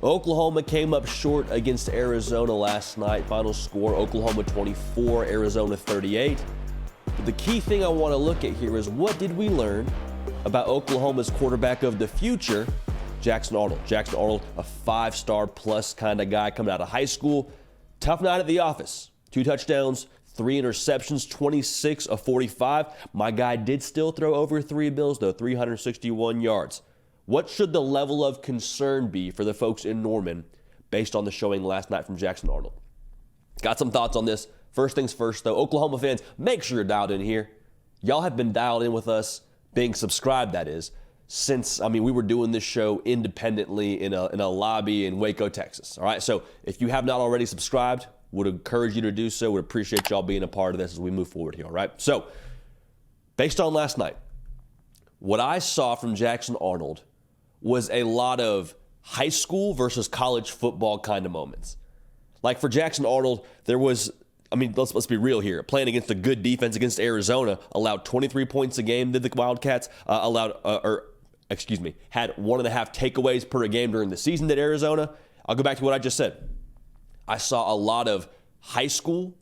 Oklahoma came up short against Arizona last night. Final score, Oklahoma 24, Arizona 38. But the key thing I want to look at here is what did we learn about Oklahoma's quarterback of the future, Jackson Arnold. Jackson Arnold, a 5-star plus kind of guy coming out of high school. Tough night at the office. 2 touchdowns, 3 interceptions, 26 of 45. My guy did still throw over 3 bills, though, 361 yards. What should the level of concern be for the folks in Norman based on the showing last night from Jackson Arnold? Got some thoughts on this. First things first, though, Oklahoma fans, make sure you're dialed in here. Y'all have been dialed in with us, being subscribed, that is, since, we were doing this show independently in a lobby in Waco, Texas. All right, so if you have not already subscribed, would encourage you to do so. Would appreciate y'all being a part of this as we move forward here, all right? So, based on last night, what I saw from Jackson Arnold was a lot of high school versus college football kind of moments. Like for Jackson Arnold, there was, let's be real here. Playing against a good defense against Arizona, allowed 23 points a game, did the Wildcats, had 1.5 takeaways per game during the season at Arizona. I'll go back to what I just said. I saw a lot of high school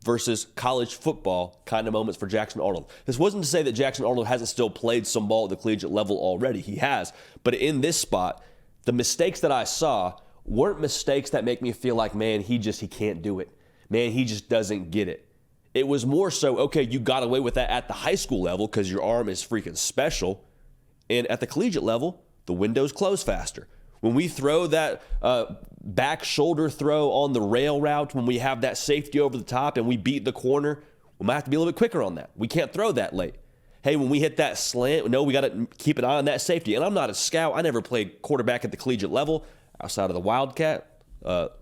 versus college football kind of moments for Jackson Arnold. This wasn't to say that Jackson Arnold hasn't still played some ball at the collegiate level already. He has. But in this spot, the mistakes that I saw weren't mistakes that make me feel like, man, he can't do it. Man, he just doesn't get it. It was more so, okay, you got away with that at the high school level because your arm is freaking special. And at the collegiate level, the windows close faster. When we throw that back shoulder throw on the rail route, when we have that safety over the top and we beat the corner, we might have to be a little bit quicker on that. We can't throw that late. Hey, when we hit that slant, no, we got to keep an eye on that safety. And I'm not a scout. I never played quarterback at the collegiate level outside of the Wildcat.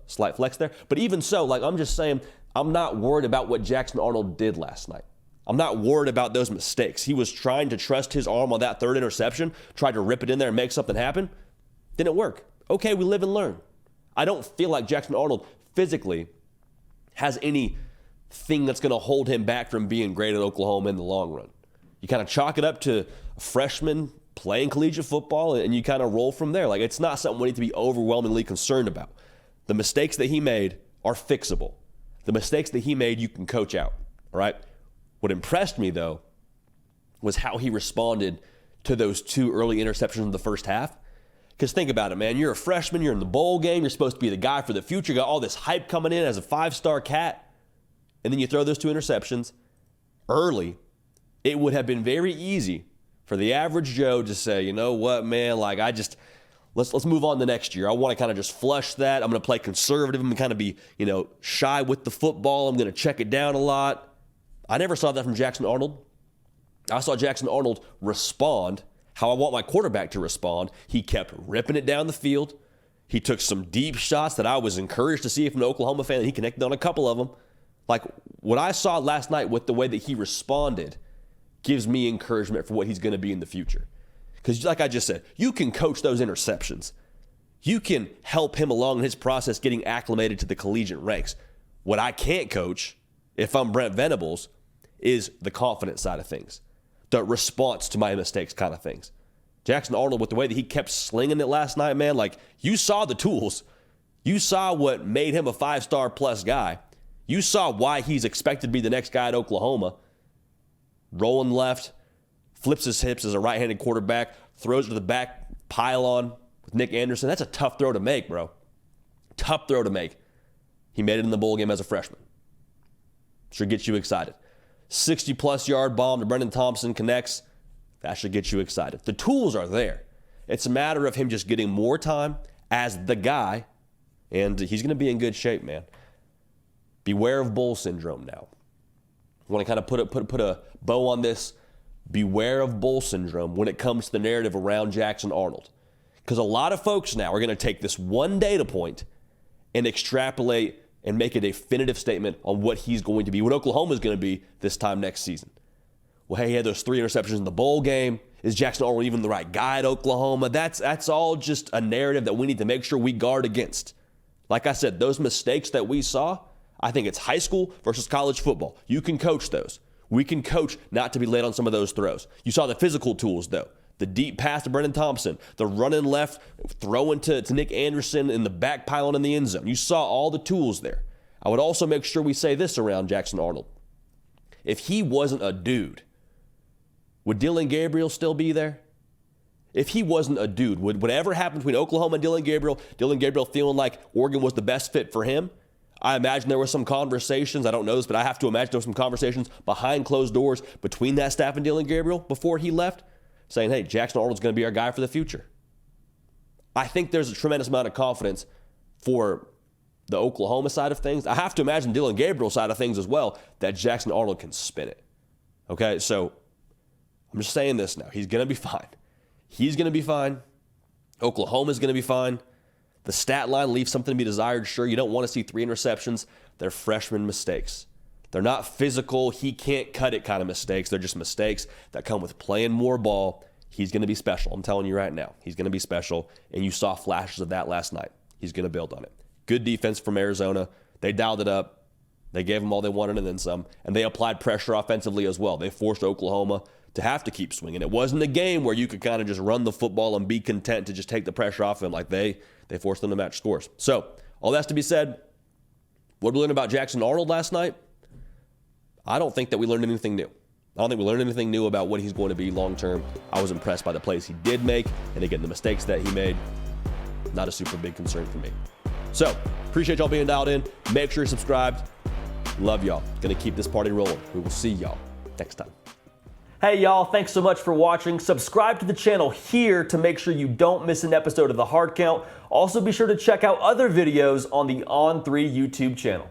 Slight flex there. But even so, I'm just saying, I'm not worried about what Jackson Arnold did last night. I'm not worried about those mistakes. He was trying to trust his arm on that 3rd interception, tried to rip it in there and make something happen. Didn't work. Okay, we live and learn. I don't feel like Jackson Arnold physically has anything that's going to hold him back from being great at Oklahoma in the long run. You kind of chalk it up to a freshman playing collegiate football, and you kind of roll from there. It's not something we need to be overwhelmingly concerned about. The mistakes that he made are fixable. The mistakes that he made, you can coach out, all right? What impressed me, though, was how he responded to those 2 early interceptions in the first half. Because think about it, man. You're a freshman. You're in the bowl game. You're supposed to be the guy for the future. You got all this hype coming in as a 5-star cat. And then you throw those 2 interceptions early. It would have been very easy for the average Joe to say, you know what, man, let's move on to next year. I want to kind of just flush that. I'm going to play conservative. I'm going to kind of be, shy with the football. I'm going to check it down a lot. I never saw that from Jackson Arnold. I saw Jackson Arnold respond how I want my quarterback to respond. He kept ripping it down the field. He took some deep shots that I was encouraged to see from an Oklahoma fan, and he connected on a couple of them. What I saw last night with the way that he responded gives me encouragement for what he's going to be in the future. Because like I just said, you can coach those interceptions. You can help him along in his process getting acclimated to the collegiate ranks. What I can't coach, if I'm Brent Venables, is the confidence side of things. The response to my mistakes kind of things. Jackson Arnold, with the way that he kept slinging it last night, man, you saw the tools. You saw what made him a 5-star plus guy. You saw why he's expected to be the next guy at Oklahoma. Rolling left, flips his hips as a right-handed quarterback, throws to the back pylon with Nick Anderson. That's a tough throw to make, bro. Tough throw to make. He made it in the bowl game as a freshman. Should get you excited. 60-plus yard bomb to Brendan Thompson connects. That should get you excited. The tools are there. It's a matter of him just getting more time as the guy, and he's going to be in good shape, man. Beware of bowl syndrome now. I want to kind of put a bow on this. Beware of bowl syndrome when it comes to the narrative around Jackson Arnold. Because a lot of folks now are going to take this one data point and extrapolate and make a definitive statement on what he's going to be, what Oklahoma is going to be this time next season. Well, hey, he had those 3 interceptions in the bowl game. Is Jackson Arnold even the right guy at Oklahoma? That's all just a narrative that we need to make sure we guard against. Like I said, those mistakes that we saw, I think it's high school versus college football. You can coach those. We can coach not to be late on some of those throws. You saw the physical tools, though. the deep pass to Brennan Thompson, the running left, throwing to Nick Anderson in the back pylon in the end zone. You saw all the tools there. I would also make sure we say this around Jackson Arnold. If he wasn't a dude, would Dillon Gabriel still be there? If he wasn't a dude, would whatever happened between Oklahoma and Dillon Gabriel feeling like Oregon was the best fit for him? I imagine there were some conversations, I don't know this, but I have to imagine there were some conversations behind closed doors between that staff and Dillon Gabriel before he left, saying, hey, Jackson Arnold's going to be our guy for the future. I think there's a tremendous amount of confidence for the Oklahoma side of things. I have to imagine Dillon Gabriel's side of things as well, that Jackson Arnold can spin it. Okay, so I'm just saying this now. He's going to be fine. He's going to be fine. Oklahoma's going to be fine. The stat line leaves something to be desired. Sure, you don't want to see 3 interceptions. They're freshman mistakes. They're not physical, he can't cut it kind of mistakes. They're just mistakes that come with playing more ball. He's going to be special. I'm telling you right now. He's going to be special, and you saw flashes of that last night. He's going to build on it. Good defense from Arizona. They dialed it up. They gave them all they wanted and then some, and they applied pressure offensively as well. They forced Oklahoma to have to keep swinging. It wasn't a game where you could kind of just run the football and be content to just take the pressure off them. Like they forced them to match scores. So all that's to be said, what did we learn about Jackson Arnold last night? I don't think that we learned anything new. I don't think we learned anything new about what he's going to be long term. I was impressed by the plays he did make, and again, the mistakes that he made, not a super big concern for me. So appreciate y'all being dialed in. Make sure you're subscribed. Love y'all. Gonna keep this party rolling. We will see y'all next time. Hey y'all, thanks so much for watching. Subscribe to the channel here to make sure you don't miss an episode of The Hard Count. Also be sure to check out other videos on the On3 YouTube channel.